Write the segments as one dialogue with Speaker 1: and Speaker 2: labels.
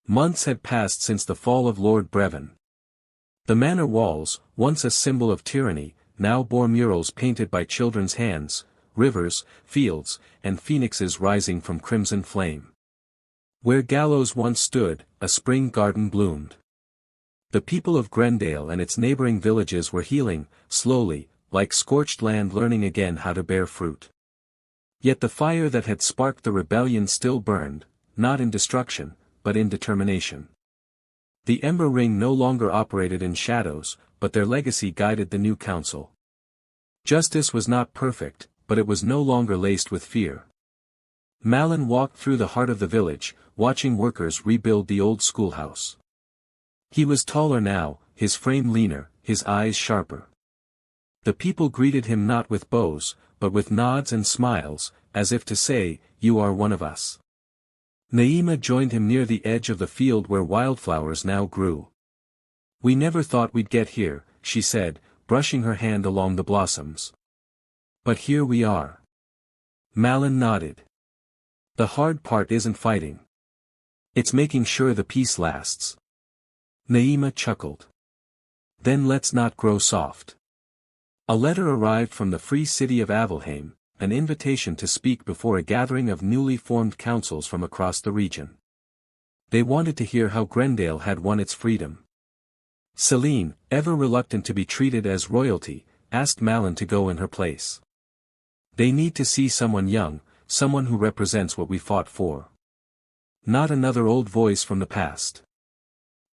Speaker 1: Months had passed since the fall of Lord Brevin. The manor walls, once a symbol of tyranny, now bore murals painted by children's hands, rivers, fields, and phoenixes rising from crimson flame. Where gallows once stood, a spring garden bloomed. The people of Grendale and its neighboring villages were healing, slowly, like scorched land learning again how to bear fruit. Yet the fire that had sparked the rebellion still burned, not in destruction, but in determination. The Ember Ring no longer operated in shadows, but their legacy guided the new council. Justice was not perfect, but it was no longer laced with fear. Malin walked through the heart of the village, watching workers rebuild the old schoolhouse. He was taller now, his frame leaner, his eyes sharper. The people greeted him not with bows, but with nods and smiles, as if to say, "You are one of us." Naima joined him near the edge of the field where wildflowers now grew. "We never thought we'd get here," she said, brushing her hand along the blossoms. "But here we are." Malin nodded. "The hard part isn't fighting. It's making sure the peace lasts." Naima chuckled. "Then let's not grow soft." A letter arrived from the free city of Avalheim, an invitation to speak before a gathering of newly formed councils from across the region. They wanted to hear how Grendale had won its freedom. Celine, ever reluctant to be treated as royalty, asked Malin to go in her place. "They need to see someone young, someone who represents what we fought for. Not another old voice from the past."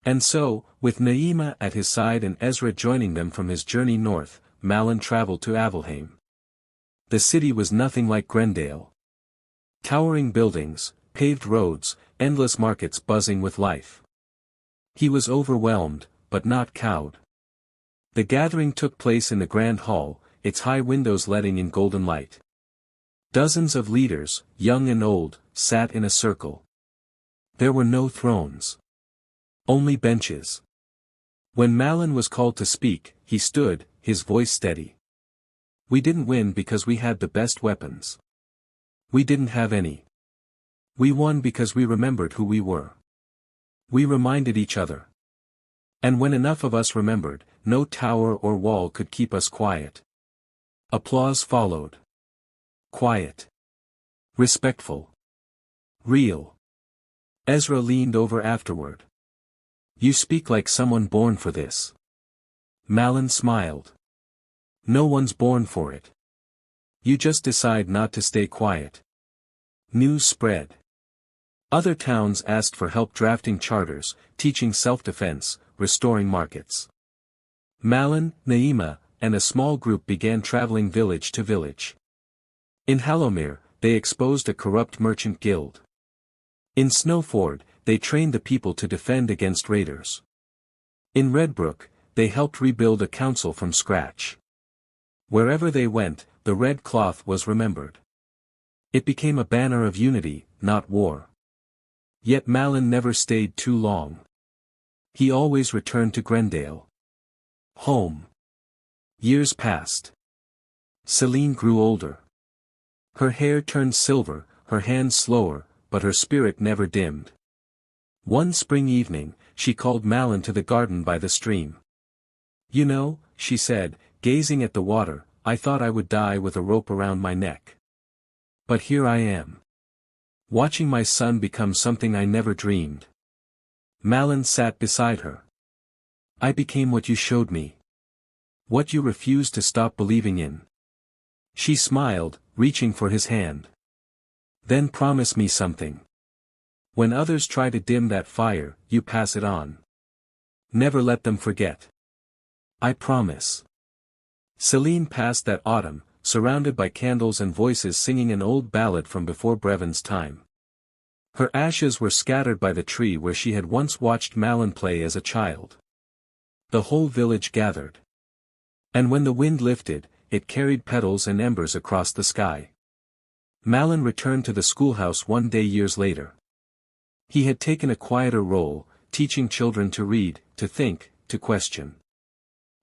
Speaker 1: And so, with Naima at his side and Ezra joining them from his journey north, Malin traveled to Avalheim. The city was nothing like Grendale. Towering buildings, paved roads, endless markets buzzing with life. He was overwhelmed, but not cowed. The gathering took place in the grand hall, its high windows letting in golden light. Dozens of leaders, young and old, sat in a circle. There were no thrones. Only benches. When Malin was called to speak, he stood, his voice steady. "We didn't win because we had the best weapons. We didn't have any. We won because we remembered who we were. We reminded each other. And when enough of us remembered, no tower or wall could keep us quiet." Applause followed. Quiet. Respectful. Real. Ezra leaned over afterward. "You speak like someone born for this." Malin smiled. "No one's born for it. You just decide not to stay quiet." News spread. Other towns asked for help drafting charters, teaching self-defense, restoring markets. Malin, Naima, and a small group began traveling village to village. In Hallowmere, they exposed a corrupt merchant guild. In Snowford, they trained the people to defend against raiders. In Redbrook, they helped rebuild a council from scratch. Wherever they went, the red cloth was remembered. It became a banner of unity, not war. Yet Malin never stayed too long. He always returned to Grendale. Home. Years passed. Celine grew older. Her hair turned silver, her hands slower, but her spirit never dimmed. One spring evening, she called Malin to the garden by the stream. "You know," she said, gazing at the water, "I thought I would die with a rope around my neck. But here I am. Watching my son become something I never dreamed." Malin sat beside her. "I became what you showed me. What you refused to stop believing in." She smiled, reaching for his hand. "Then promise me something. When others try to dim that fire, you pass it on. Never let them forget." "I promise." Celine passed that autumn, surrounded by candles and voices singing an old ballad from before Brevin's time. Her ashes were scattered by the tree where she had once watched Malin play as a child. The whole village gathered. And when the wind lifted, it carried petals and embers across the sky. Malin returned to the schoolhouse one day years later. He had taken a quieter role, teaching children to read, to think, to question.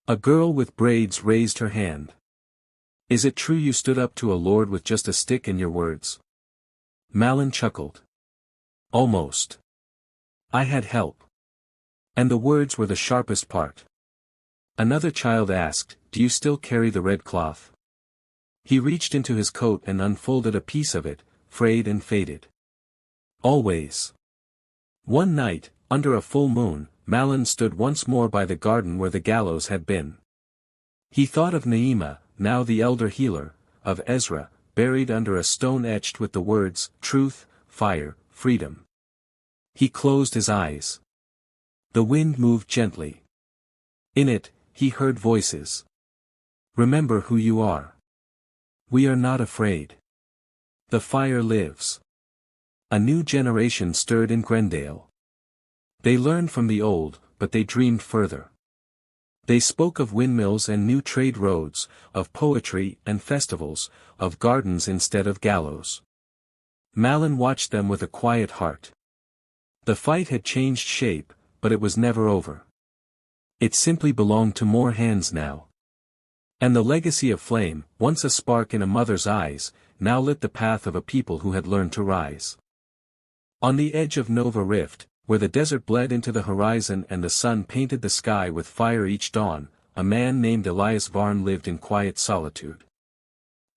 Speaker 1: A girl with braids raised her hand. "Is it true you stood up to a lord with just a stick in your words?" Malin chuckled. "Almost. I had help. And the words were the sharpest part. Another child asked, do you still carry the red cloth? He reached into his coat and unfolded a piece of it, frayed and faded. Always. One night, under a full moon, Malin stood once more by the garden where the gallows had been. He thought of Naima, now the elder healer, of Ezra, buried under a stone etched with the words, truth, fire, freedom. He closed his eyes. The wind moved gently. In it, he heard voices. Remember who you are. We are not afraid. The fire lives. A new generation stirred in Grendale. They learned from the old, but they dreamed further. They spoke of windmills and new trade roads, of poetry and festivals, of gardens instead of gallows. Malin watched them with a quiet heart. The fight had changed shape, but it was never over. It simply belonged to more hands now. And the legacy of flame, once a spark in a mother's eyes, now lit the path of a people who had learned to rise. On the edge of Nova Rift, where the desert bled into the horizon and the sun painted the sky with fire each dawn, a man named Elias Varn lived in quiet solitude.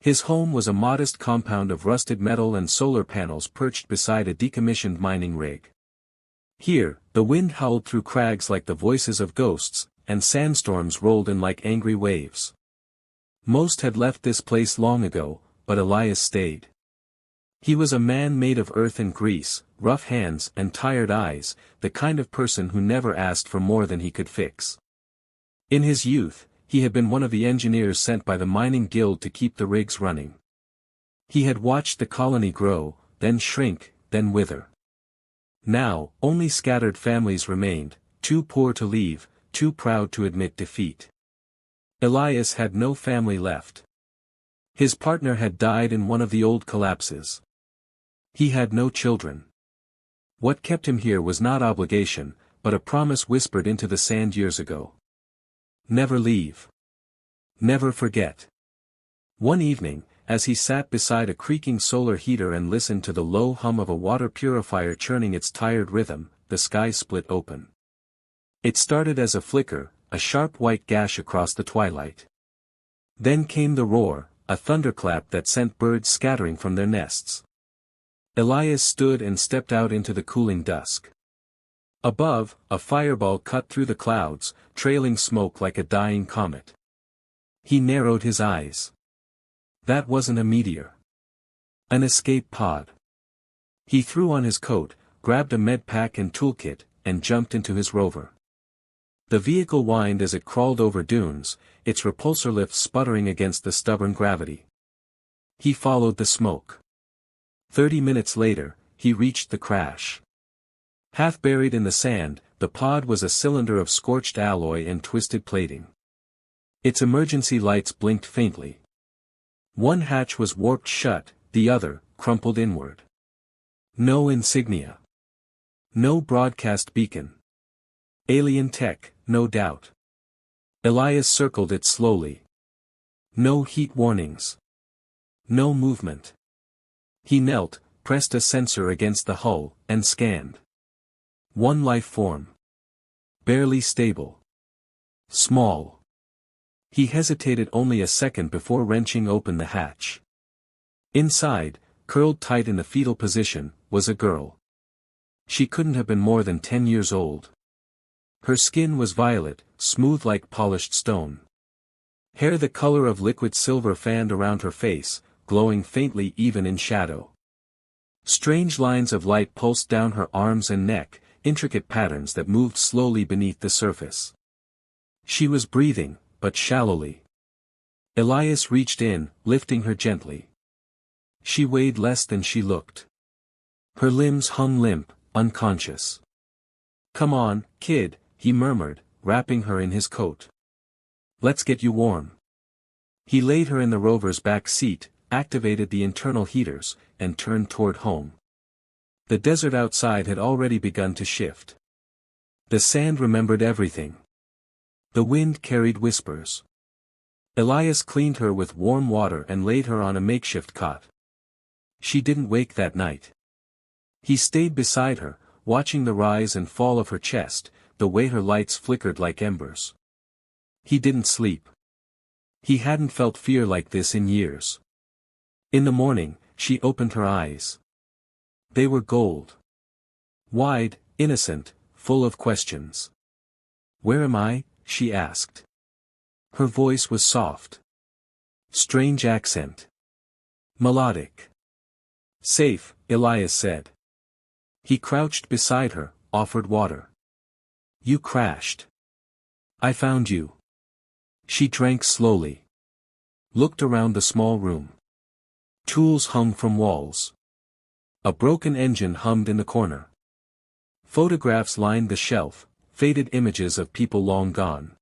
Speaker 1: His home was a modest compound of rusted metal and solar panels perched beside a decommissioned mining rig. Here, the wind howled through crags like the voices of ghosts, and sandstorms rolled in like angry waves. Most had left this place long ago, but Elias stayed. He was a man made of earth and grease, rough hands and tired eyes, the kind of person who never asked for more than he could fix. In his youth, he had been one of the engineers sent by the mining guild to keep the rigs running. He had watched the colony grow, then shrink, then wither. Now, only scattered families remained, too poor to leave, too proud to admit defeat. Elias had no family left. His partner had died in one of the old collapses. He had no children. What kept him here was not obligation, but a promise whispered into the sand years ago. Never leave. Never forget. One evening, as he sat beside a creaking solar heater and listened to the low hum of a water purifier churning its tired rhythm, the sky split open. It started as a flicker, a sharp white gash across the twilight. Then came the roar, a thunderclap that sent birds scattering from their nests. Elias stood and stepped out into the cooling dusk. Above, a fireball cut through the clouds, trailing smoke like a dying comet. He narrowed his eyes. That wasn't a meteor. An escape pod. He threw on his coat, grabbed a medpack and toolkit, and jumped into his rover. The vehicle whined as it crawled over dunes, its repulsor lift sputtering against the stubborn gravity. He followed the smoke. 30 minutes later, he reached the crash. Half buried in the sand, the pod was a cylinder of scorched alloy and twisted plating. Its emergency lights blinked faintly. One hatch was warped shut, the other, crumpled inward. No insignia. No broadcast beacon. Alien tech, no doubt. Elias circled it slowly. No heat warnings. No movement. He knelt, pressed a sensor against the hull, and scanned. One life form. Barely stable. Small. He hesitated only a second before wrenching open the hatch. Inside, curled tight in the fetal position, was a girl. She couldn't have been more than 10 years old. Her skin was violet, smooth like polished stone. Hair the color of liquid silver fanned around her face, glowing faintly even in shadow. Strange lines of light pulsed down her arms and neck, intricate patterns that moved slowly beneath the surface. She was breathing, but shallowly. Elias reached in, lifting her gently. She weighed less than she looked. Her limbs hung limp, unconscious. "Come on, kid," he murmured, wrapping her in his coat. "Let's get you warm." He laid her in the rover's back seat, activated the internal heaters, and turned toward home. The desert outside had already begun to shift. The sand remembered everything. The wind carried whispers. Elias cleaned her with warm water and laid her on a makeshift cot. She didn't wake that night. He stayed beside her, watching the rise and fall of her chest, the way her lights flickered like embers. He didn't sleep. He hadn't felt fear like this in years. In the morning, she opened her eyes. They were gold. Wide, innocent, full of questions. "Where am I?" she asked. Her voice was soft. Strange accent. Melodic. "Safe," Elias said. He crouched beside her, offered water. "You crashed. I found you." She drank slowly. Looked around the small room. Tools hung from walls. A broken engine hummed in the corner. Photographs lined the shelf, faded images of people long gone.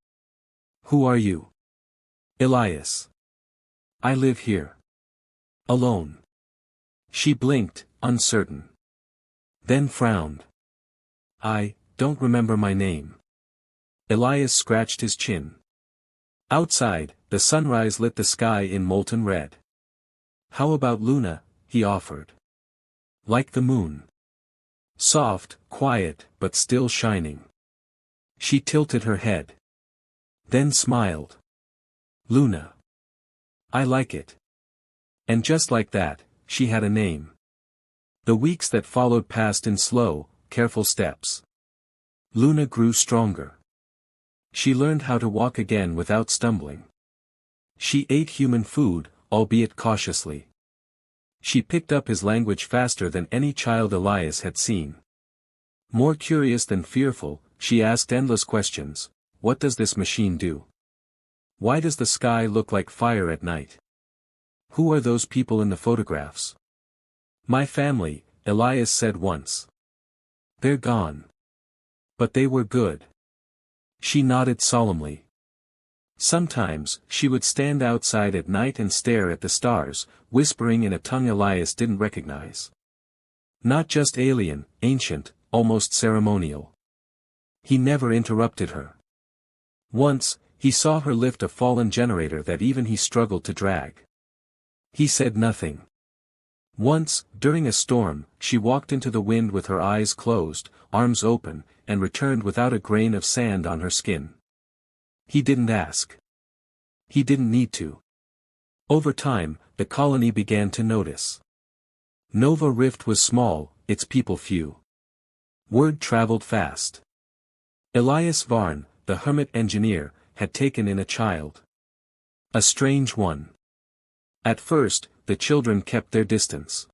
Speaker 1: "Who are you?" "Elias. I live here. Alone." She blinked, uncertain. Then frowned. "I don't remember my name." Elias scratched his chin. Outside, the sunrise lit the sky in molten red. "How about Luna?" he offered. "Like the moon. Soft, quiet, but still shining." She tilted her head. Then smiled. "Luna. I like it." And just like that, she had a name. The weeks that followed passed in slow, careful steps. Luna grew stronger. She learned how to walk again without stumbling. She ate human food, albeit cautiously. She picked up his language faster than any child Elias had seen. More curious than fearful, she asked endless questions. "What does this machine do? Why does the sky look like fire at night? Who are those people in the photographs?" "My family," Elias said once. "They're gone. But they were good." She nodded solemnly. Sometimes, she would stand outside at night and stare at the stars, whispering in a tongue Elias didn't recognize. Not just alien, ancient, almost ceremonial. He never interrupted her. Once, he saw her lift a fallen generator that even he struggled to drag. He said nothing. Once, during a storm, she walked into the wind with her eyes closed, arms open, and returned without a grain of sand on her skin. He didn't ask. He didn't need to. Over time, the colony began to notice. Nova Rift was small, its people few. Word traveled fast. Elias Varn, the hermit engineer, had taken in a child. A strange one. At first, the children kept their distance.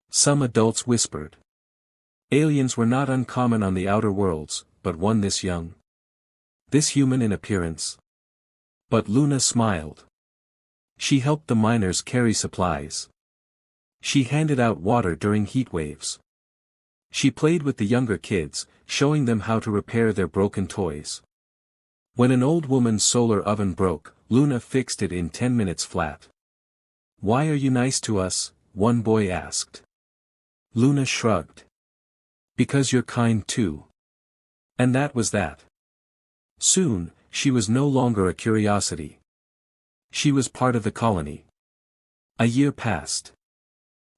Speaker 1: Some adults whispered. Aliens were not uncommon on the outer worlds, but one this young. This human in appearance. But Luna smiled. She helped the miners carry supplies. She handed out water during heat waves. She played with the younger kids, showing them how to repair their broken toys. When an old woman's solar oven broke, Luna fixed it in 10 minutes flat. "Why are you nice to us?" one boy asked. Luna shrugged. "Because you're kind too." And that was that. Soon, she was no longer a curiosity. She was part of the colony. A year passed.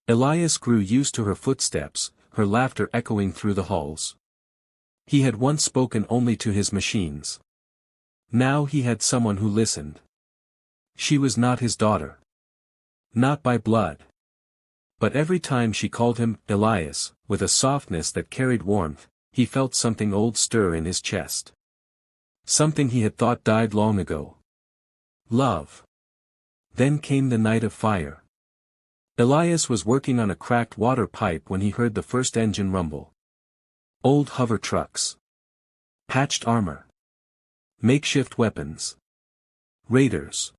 Speaker 1: Elias grew used to her footsteps, her laughter echoing through the halls. He had once spoken only to his machines. Now he had someone who listened. She was not his daughter. Not by blood. But every time she called him Elias, with a softness that carried warmth, he felt something old stir in his chest. Something he had thought died long ago. Love. Then came the night of fire. Elias was working on a cracked water pipe when he heard the first engine rumble. Old hover trucks. Patched armor. Makeshift weapons. Raiders.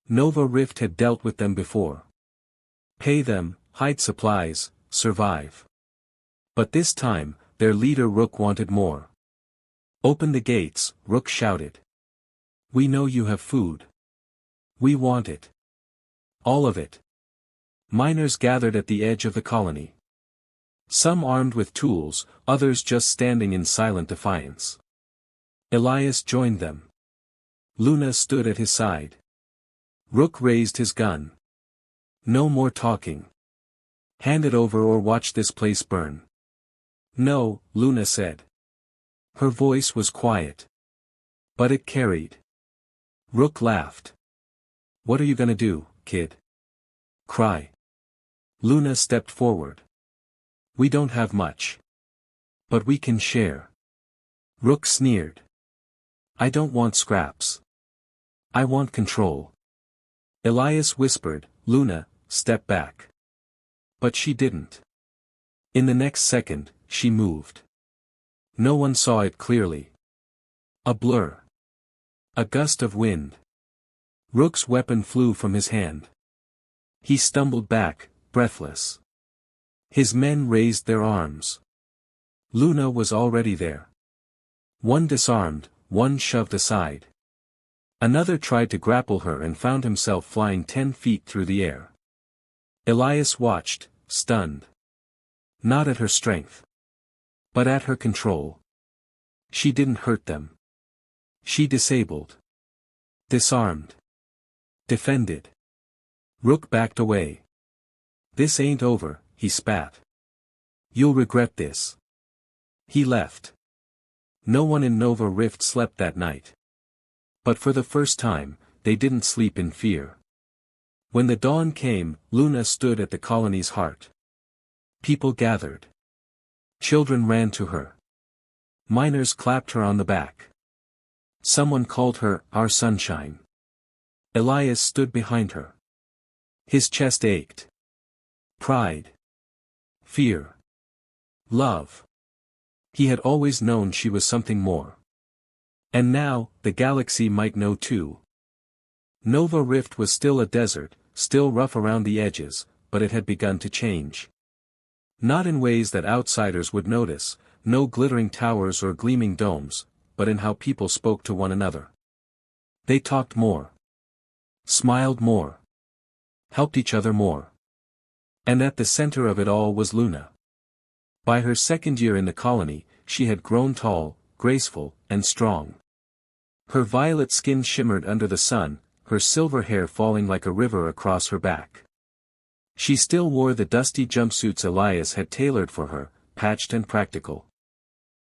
Speaker 1: Nova Rift had dealt with them before. Pay them, hide supplies, survive. But this time, their leader Rook wanted more. "Open the gates," Rook shouted. "We know you have food. We want it. All of it." Miners gathered at the edge of the colony. Some armed with tools, others just standing in silent defiance. Elias joined them. Luna stood at his side. Rook raised his gun. "No more talking. Hand it over or watch this place burn." No, Luna said. Her voice was quiet. But it carried. Rook laughed. What are you gonna do, kid? Cry. Luna stepped forward. We don't have much. But we can share. Rook sneered. I don't want scraps. I want control. Elias whispered, Luna, step back. But she didn't. In the next second, she moved. No one saw it clearly. A blur. A gust of wind. Rook's weapon flew from his hand. He stumbled back, breathless. His men raised their arms. Luna was already there. One disarmed, one shoved aside. Another tried to grapple her and found himself flying 10 feet through the air. Elias watched, stunned. Not at her strength. But at her control. She didn't hurt them. She disabled. Disarmed. Defended. Rook backed away. This ain't over, he spat. You'll regret this. He left. No one in Nova Rift slept that night. But for the first time, they didn't sleep in fear. When the dawn came, Luna stood at the colony's heart. People gathered. Children ran to her. Miners clapped her on the back. Someone called her, our sunshine. Elias stood behind her. His chest ached. Pride. Fear. Love. He had always known she was something more. And now, the galaxy might know too. Nova Rift was still a desert, still rough around the edges, but it had begun to change. Not in ways that outsiders would notice, no glittering towers or gleaming domes, but in how people spoke to one another. They talked more. Smiled more. Helped each other more. And at the center of it all was Luna. By her second year in the colony, she had grown tall, graceful, and strong. Her violet skin shimmered under the sun, her silver hair falling like a river across her back. She still wore the dusty jumpsuits Elias had tailored for her, patched and practical.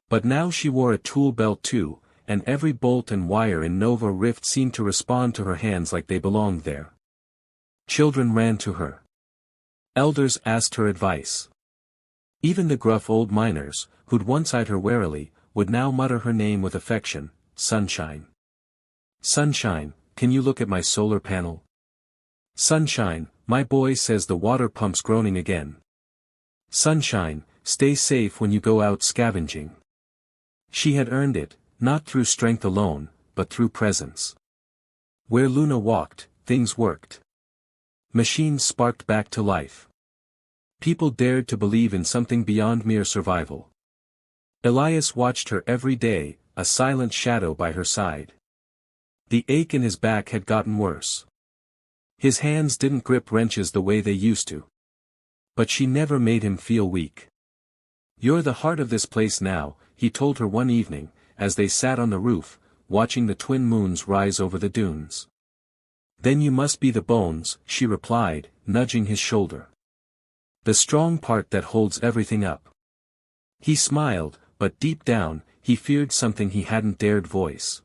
Speaker 1: But now she wore a tool belt too, and every bolt and wire in Nova Rift seemed to respond to her hands like they belonged there. Children ran to her. Elders asked her advice. Even the gruff old miners, who'd once eyed her warily, would now mutter her name with affection, Sunshine. Sunshine, can you look at my solar panel? Sunshine, my boy says the water pump's groaning again. Sunshine, stay safe when you go out scavenging. She had earned it, not through strength alone, but through presence. Where Luna walked, things worked. Machines sparked back to life. People dared to believe in something beyond mere survival. Elias watched her every day, a silent shadow by her side. The ache in his back had gotten worse. His hands didn't grip wrenches the way they used to. But she never made him feel weak. You're the heart of this place now, he told her one evening, as they sat on the roof, watching the twin moons rise over the dunes. Then you must be the bones, she replied, nudging his shoulder. The strong part that holds everything up. He smiled, but deep down, he feared something he hadn't dared voice.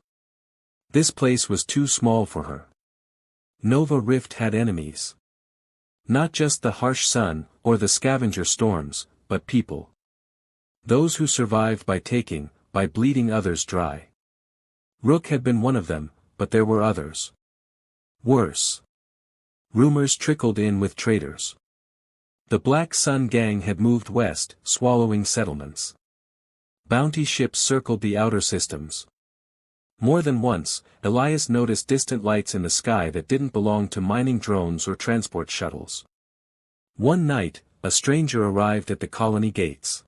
Speaker 1: This place was too small for her. Nova Rift had enemies. Not just the harsh sun, or the scavenger storms, but people. Those who survived by taking, by bleeding others dry. Rook had been one of them, but there were others. Worse. Rumors trickled in with traitors. The Black Sun gang had moved west, swallowing settlements. Bounty ships circled the outer systems. More than once, Elias noticed distant lights in the sky that didn't belong to mining drones or transport shuttles. One night, a stranger arrived at the colony gates.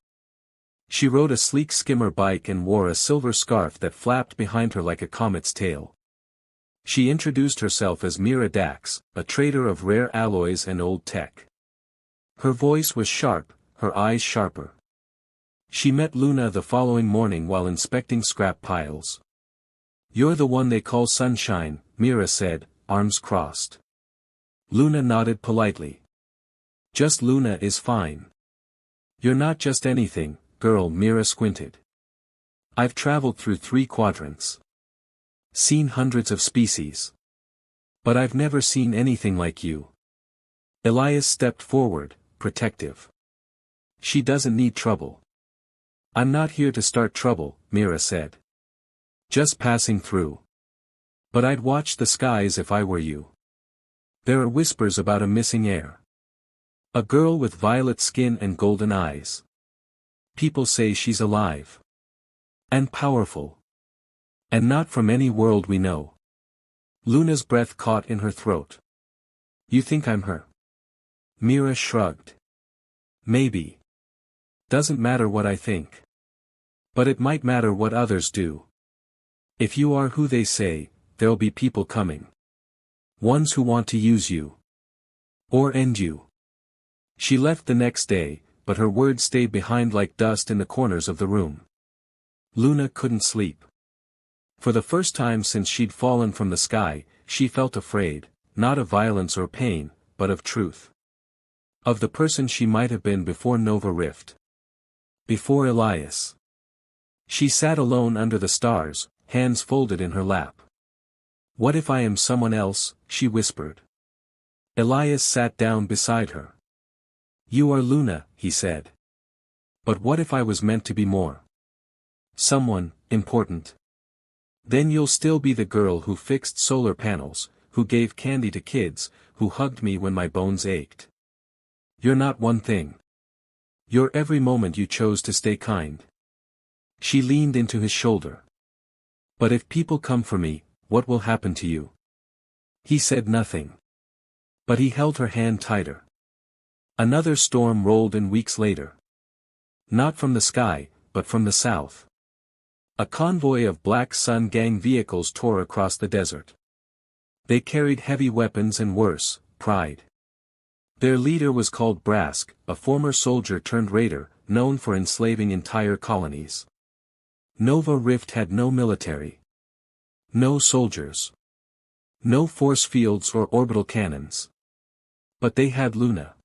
Speaker 1: She rode a sleek skimmer bike and wore a silver scarf that flapped behind her like a comet's tail. She introduced herself as Mira Dax, a trader of rare alloys and old tech. Her voice was sharp, her eyes sharper. She met Luna the following morning while inspecting scrap piles. You're the one they call Sunshine, Mira said, arms crossed. Luna nodded politely. Just Luna is fine. You're not just anything, girl. Mira squinted. I've traveled through 3 quadrants. Seen hundreds of species. But I've never seen anything like you. Elias stepped forward, protective. She doesn't need trouble. I'm not here to start trouble, Mira said. Just passing through. But I'd watch the skies if I were you. There are whispers about a missing heir. A girl with violet skin and golden eyes. People say she's alive. And powerful. And not from any world we know. Luna's breath caught in her throat. You think I'm her? Mira shrugged. Maybe. Doesn't matter what I think. But it might matter what others do. If you are who they say, there'll be people coming. Ones who want to use you. Or end you. She left the next day, but her words stayed behind like dust in the corners of the room. Luna couldn't sleep. For the first time since she'd fallen from the sky, she felt afraid, not of violence or pain, but of truth. Of the person she might have been before Nova Rift. Before Elias. She sat alone under the stars, hands folded in her lap. What if I am someone else, she whispered. Elias sat down beside her. You are Luna, he said. But what if I was meant to be more? Someone, important. Then you'll still be the girl who fixed solar panels, who gave candy to kids, who hugged me when my bones ached. You're not one thing. You're every moment you chose to stay kind. She leaned into his shoulder. But if people come for me, what will happen to you? He said nothing. But he held her hand tighter. Another storm rolled in weeks later. Not from the sky, but from the south. A convoy of Black Sun Gang vehicles tore across the desert. They carried heavy weapons and worse, pride. Their leader was called Brask, a former soldier turned raider, known for enslaving entire colonies. Nova Rift had no military. No soldiers. No force fields or orbital cannons. But they had Luna.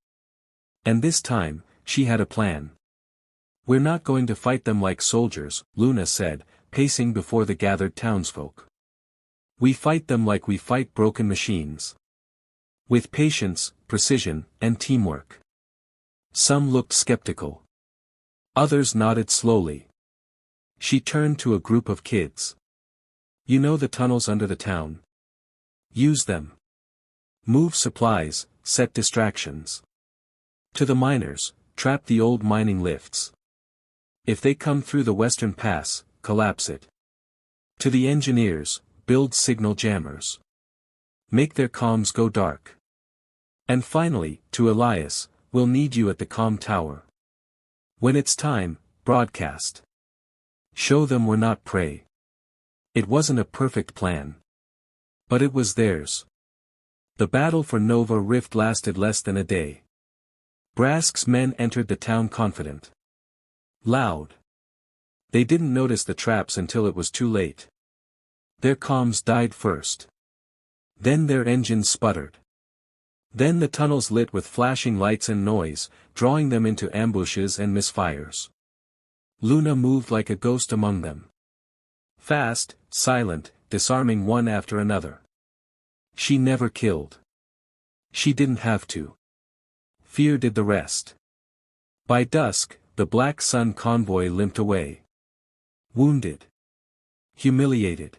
Speaker 1: And this time, she had a plan. We're not going to fight them like soldiers, Luna said, pacing before the gathered townsfolk. We fight them like we fight broken machines. With patience, precision, and teamwork. Some looked skeptical. Others nodded slowly. She turned to a group of kids. You know the tunnels under the town? Use them. Move supplies, set distractions. To the miners, trap the old mining lifts. If they come through the western pass, collapse it. To the engineers, build signal jammers. Make their comms go dark. And finally, to Elias, we'll need you at the comm tower. When it's time, broadcast. Show them we're not prey. It wasn't a perfect plan. But it was theirs. The battle for Nova Rift lasted less than a day. Brask's men entered the town confident. Loud. They didn't notice the traps until it was too late. Their comms died first. Then their engines sputtered. Then the tunnels lit with flashing lights and noise, drawing them into ambushes and misfires. Luna moved like a ghost among them. Fast, silent, disarming one after another. She never killed. She didn't have to. Fear did the rest. By dusk, the Black Sun convoy limped away. Wounded. Humiliated.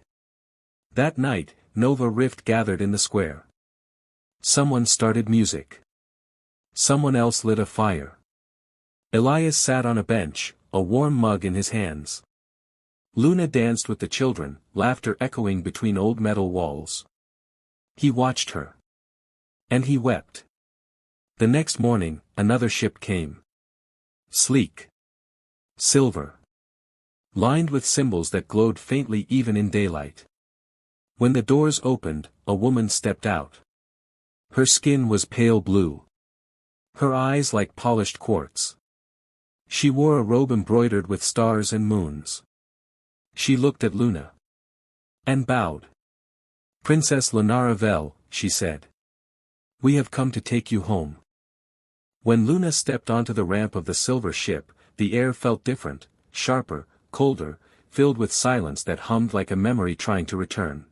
Speaker 1: That night, Nova Rift gathered in the square. Someone started music. Someone else lit a fire. Elias sat on a bench, a warm mug in his hands. Luna danced with the children, laughter echoing between old metal walls. He watched her. And he wept. The next morning, another ship came. Sleek. Silver. Lined with symbols that glowed faintly even in daylight. When the doors opened, a woman stepped out. Her skin was pale blue. Her eyes like polished quartz. She wore a robe embroidered with stars and moons. She looked at Luna. And bowed. Princess Unravels, she said. We have come to take you home. When Luna stepped onto the ramp of the silver ship, the air felt different, sharper, colder, filled with silence that hummed like a memory trying to return.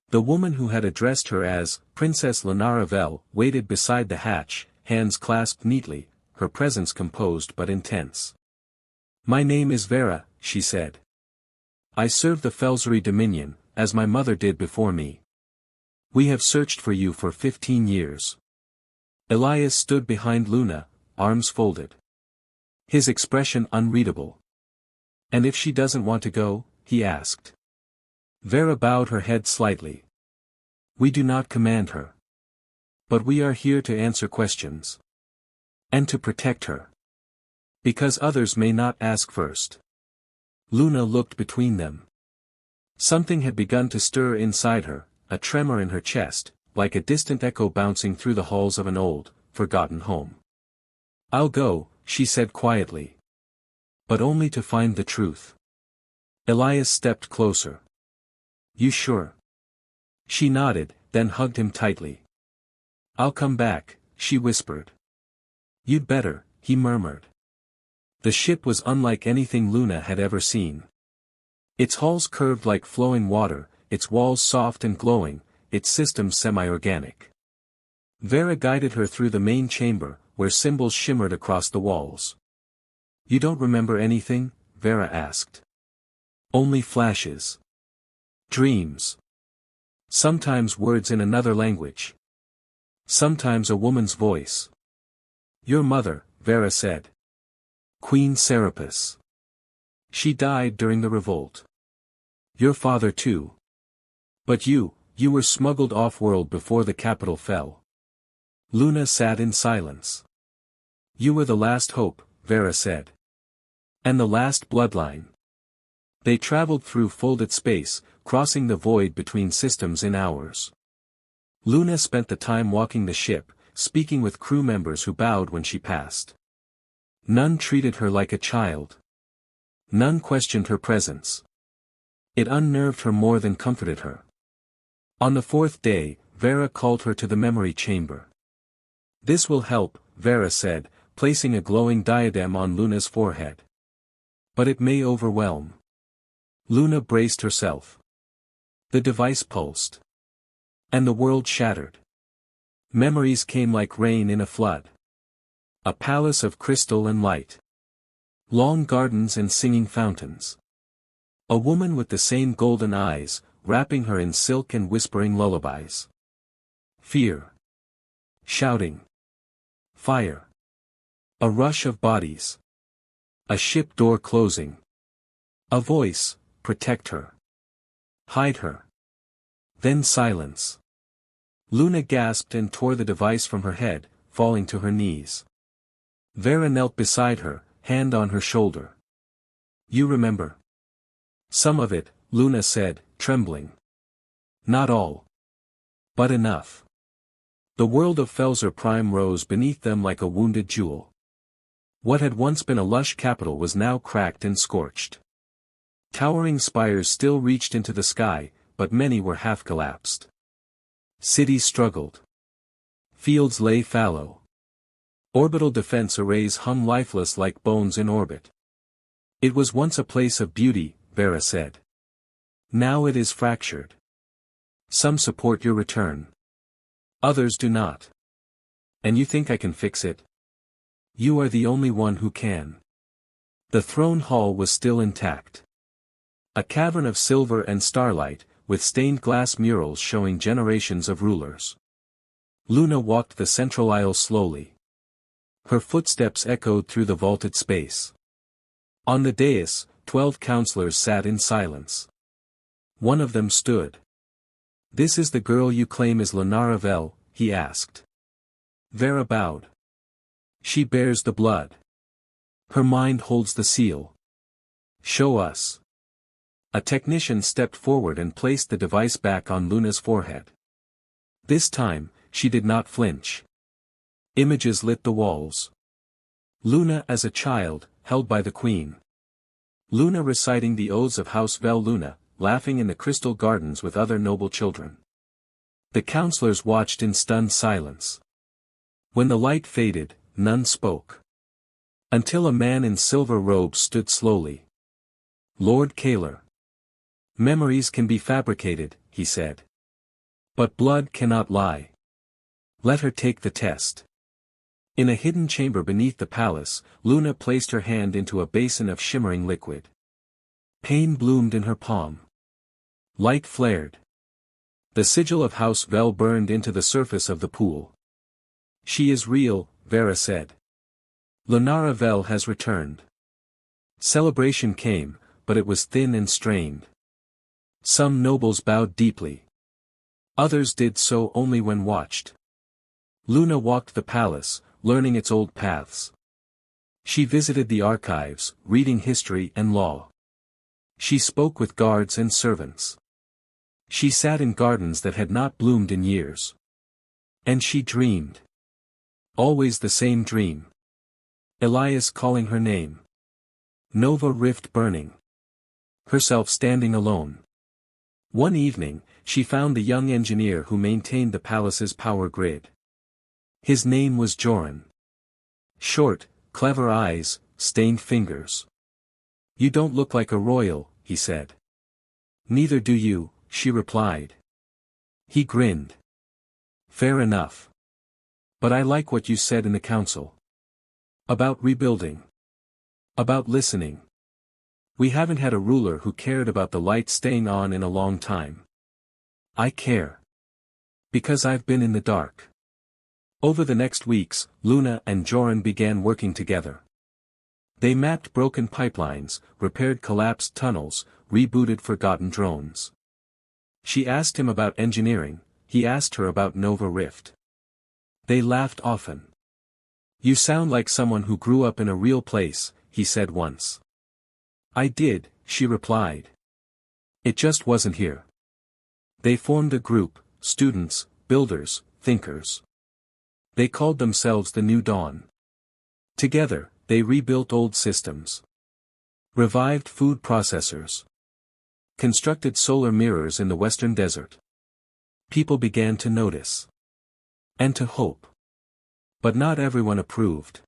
Speaker 1: The woman who had addressed her as Princess unravels waited beside the hatch, hands clasped neatly, her presence composed but intense. "My name is Vera," she said. "I serve the Felsery Dominion, as my mother did before me. We have searched for you for 15 years. Elias stood behind Luna, arms folded. His expression unreadable. "And if she doesn't want to go?" he asked. Vera bowed her head slightly. "We do not command her. But we are here to answer questions. And to protect her. Because others may not ask first." Luna looked between them. Something had begun to stir inside her, a tremor in her chest, like a distant echo bouncing through the halls of an old, forgotten home. "I'll go," she said quietly. "But only to find the truth." Elias stepped closer. "You sure?" She nodded, then hugged him tightly. "I'll come back," she whispered. "You'd better," he murmured. The ship was unlike anything Luna had ever seen. Its hulls curved like flowing water, its walls soft and glowing, its systems semi-organic. Vera guided her through the main chamber, where symbols shimmered across the walls. "You don't remember anything?" Vera asked. "Only flashes. Dreams. Sometimes words in another language. Sometimes a woman's voice." "Your mother," Vera said. "Queen Serapis. She died during the revolt. Your father too. But you were smuggled off-world before the capital fell." Luna sat in silence. "You were the last hope," Vera said. "And the last bloodline." They traveled through folded space, crossing the void between systems in hours. Luna spent the time walking the ship, speaking with crew members who bowed when she passed. None treated her like a child. None questioned her presence. It unnerved her more than comforted her. On the fourth day, Vera called her to the memory chamber. "This will help," Vera said, placing a glowing diadem on Luna's forehead. "But it may overwhelm." Luna braced herself. The device pulsed. And the world shattered. Memories came like rain in a flood. A palace of crystal and light. Long gardens and singing fountains. A woman with the same golden eyes, wrapping her in silk and whispering lullabies. Fear. Shouting. Fire. A rush of bodies. A ship door closing. A voice, "Protect her. Hide her." Then silence. Luna gasped and tore the device from her head, falling to her knees. Vera knelt beside her, hand on her shoulder. "You remember?" "Some of it," Luna said, trembling. "Not all. But enough." The world of Felser Prime rose beneath them like a wounded jewel. What had once been a lush capital was now cracked and scorched. Towering spires still reached into the sky, but many were half-collapsed. Cities struggled. Fields lay fallow. Orbital defense arrays hung lifeless like bones in orbit. "It was once a place of beauty," Vera said. "Now it is fractured. Some support your return. Others do not. And you think I can fix it? You are the only one who can." The throne hall was still intact. A cavern of silver and starlight, with stained glass murals showing generations of rulers. Luna walked the central aisle slowly. Her footsteps echoed through the vaulted space. On the dais, 12 counselors sat in silence. One of them stood. "This is the girl you claim is unravels," he asked. Vera bowed. "She bears the blood. Her mind holds the seal. Show us." A technician stepped forward and placed the device back on Luna's forehead. This time, she did not flinch. Images lit the walls. Luna as a child, held by the queen. Luna reciting the oaths of House Vel Luna, laughing in the crystal gardens with other noble children. The counselors watched in stunned silence. When the light faded, none spoke. Until a man in silver robes stood slowly. Lord Kaler. Memories can be fabricated, he said. But blood cannot lie. Let her take the test. In a hidden chamber beneath the palace, Luna placed her hand into a basin of shimmering liquid. Pain bloomed in her palm. Light flared. The sigil of House Vel burned into the surface of the pool. She is real, Vera said. Lunara Vel has returned. Celebration came, but it was thin and strained. Some nobles bowed deeply. Others did so only when watched. Luna walked the palace, learning its old paths. She visited the archives, reading history and law. She spoke with guards and servants. She sat in gardens that had not bloomed in years. And she dreamed. Always the same dream. Elias calling her name. Nova Rift burning. Herself standing alone. One evening, she found the young engineer who maintained the palace's power grid. His name was Joran. Short, clever eyes, stained fingers. You don't look like a royal, he said. Neither do you, she replied. He grinned. Fair enough. But I like what you said in the council. About rebuilding. About listening. We haven't had a ruler who cared about the light staying on in a long time. I care. Because I've been in the dark. Over the next weeks, Luna and Joran began working together. They mapped broken pipelines, repaired collapsed tunnels, rebooted forgotten drones. She asked him about engineering, he asked her about Nova Rift. They laughed often. You sound like someone who grew up in a real place, he said once. I did, she replied. It just wasn't here. They formed a group, students, builders, thinkers. They called themselves the New Dawn. Together, they rebuilt old systems. Revived food processors. Constructed solar mirrors in the western desert. People began to notice. And to hope. But not everyone approved.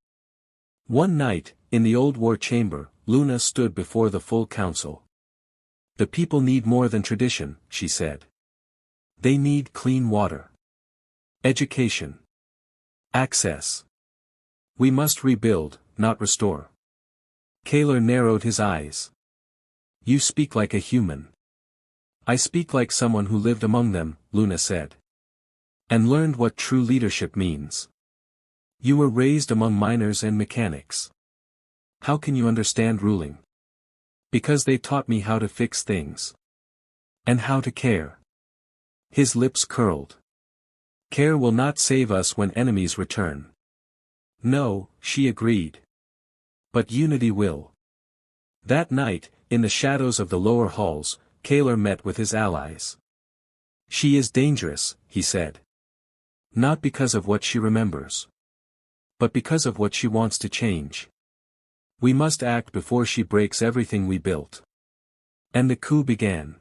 Speaker 1: One night, in the old war chamber, Luna stood before the full council. The people need more than tradition, she said. They need clean water. Education. Access. We must rebuild, not restore. Kaler narrowed his eyes. You speak like a human. I speak like someone who lived among them, Luna said. And learned what true leadership means. You were raised among miners and mechanics. How can you understand ruling? Because they taught me how to fix things. And how to care. His lips curled. Care will not save us when enemies return. No, she agreed. But unity will. That night, in the shadows of the lower halls, Kaler met with his allies. She is dangerous, he said. Not because of what she remembers. But because of what she wants to change. We must act before she breaks everything we built. And the coup began.